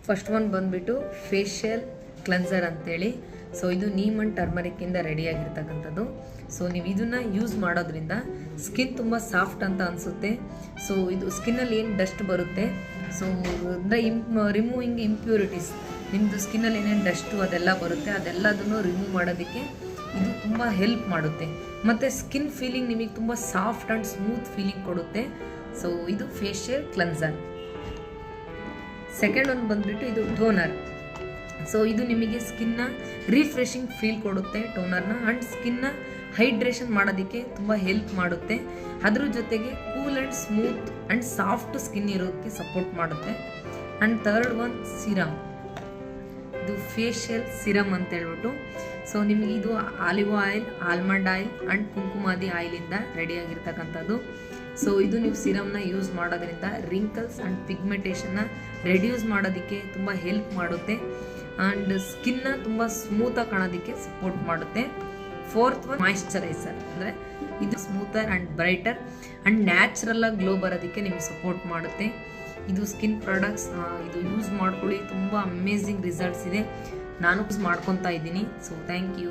First one ಬಂದುಬಿಟ್ಟು facial cleanser ಅಂತೇಳಿ. So ಇದು ನೀಮ್ ಆ್ಯಂಡ್ ಟರ್ಮರಿಕ್ಕಿಂದ ರೆಡಿಯಾಗಿರ್ತಕ್ಕಂಥದ್ದು. ಸೊ ನೀವು ಇದನ್ನು ಯೂಸ್ ಮಾಡೋದ್ರಿಂದ ಸ್ಕಿನ್ ತುಂಬ ಸಾಫ್ಟ್ ಅಂತ ಅನಿಸುತ್ತೆ. ಸೊ ಇದು ಸ್ಕಿನ್ನಲ್ಲಿ ಏನು ಡಸ್ಟ್ ಬರುತ್ತೆ, ಸೊ ಅಂದರೆ ರಿಮೂವಿಂಗ್ ಇಂಪ್ಯೂರಿಟೀಸ್, ನಿಮ್ಮದು ಸ್ಕಿನ್ನಲ್ಲಿ ಏನೇನು ಡಸ್ಟು ಅದೆಲ್ಲ ಬರುತ್ತೆ ಅದೆಲ್ಲದನ್ನು ರಿಮೂವ್ ಮಾಡೋದಕ್ಕೆ ಇದು ತುಂಬ ಹೆಲ್ಪ್ ಮಾಡುತ್ತೆ. ಮತ್ತು ಸ್ಕಿನ್ ಫೀಲಿಂಗ್ ನಿಮಗೆ ತುಂಬ ಸಾಫ್ಟ್ ಆ್ಯಂಡ್ ಸ್ಮೂತ್ ಫೀಲಿಂಗ್ ಕೊಡುತ್ತೆ. ಸೊ ಇದು ಫೇಶಿಯಲ್ ಕ್ಲೆನ್ಸರ್. ಸೆಕೆಂಡ್ ಒಂದು ಬಂದುಬಿಟ್ಟು ಇದು ಟೋನರ್. ಸೊ ಇದು ನಿಮಗೆ ಸ್ಕಿನ್ನ ರಿಫ್ರೆಶಿಂಗ್ ಫೀಲ್ ಕೊಡುತ್ತೆ ಟೋನರ್ನ, ಆ್ಯಂಡ್ ಸ್ಕಿನ್ನ ಹೈಡ್ರೇಷನ್ ಮಾಡೋದಕ್ಕೆ ತುಂಬ ಹೆಲ್ಪ್ ಮಾಡುತ್ತೆ. ಅದ್ರ ಜೊತೆಗೆ cool and smooth and soft skin ಇರೋದಕ್ಕೆ ಸಪೋರ್ಟ್ ಮಾಡುತ್ತೆ. And third one serum. ಇದು ಫೇಶಿಯಲ್ ಸಿರಮ್ ಅಂತ ಹೇಳ್ಬಿಟ್ಟು, ಸೊ ನಿಮಗೆ ಇದು olive oil, almond oil and Kumkumadi ಆಯಿಲಿಂದ ರೆಡಿಯಾಗಿರ್ತಕ್ಕಂಥದ್ದು. ಸೊ ಇದು ನೀವು ಸಿರಮ್ನ ಯೂಸ್ ಮಾಡೋದ್ರಿಂದ ರಿಂಕಲ್ಸ್ ಆ್ಯಂಡ್ ಪಿಗ್ಮೆಂಟೇಷನ್ನ ರೆಡ್ಯೂಸ್ ಮಾಡೋದಕ್ಕೆ ತುಂಬ ಹೆಲ್ಪ್ ಮಾಡುತ್ತೆ. ಆ್ಯಂಡ್ ಸ್ಕಿನ್ನ ತುಂಬ ಸ್ಮೂತಾಗಿ ಕಾಣೋದಕ್ಕೆ ಸಪೋರ್ಟ್ ಮಾಡುತ್ತೆ. ಫೋರ್ತ್ ಒನ್ ಮಾಯಿಶ್ಚರೈಸರ್, ಅಂದರೆ ಇದು ಸ್ಮೂತರ್ ಆ್ಯಂಡ್ ಬ್ರೈಟರ್ ಆ್ಯಂಡ್ ನ್ಯಾಚುರಲಾಗಿ ಗ್ಲೋ ಬರೋದಕ್ಕೆ ನಿಮಗೆ ಸಪೋರ್ಟ್ ಮಾಡುತ್ತೆ. ಇದು ಸ್ಕಿನ್ ಪ್ರಾಡಕ್ಟ್ಸ್, ಇದು ಯೂಸ್ ಮಾಡ್ಕೊಳ್ಳಿ, ತುಂಬ ಅಮೇಝಿಂಗ್ ರಿಸಲ್ಟ್ಸ್ ಇದೆ. ನಾನು ಯೂಸ್ ಮಾಡ್ಕೊತಾ ಇದ್ದೀನಿ. So thank you.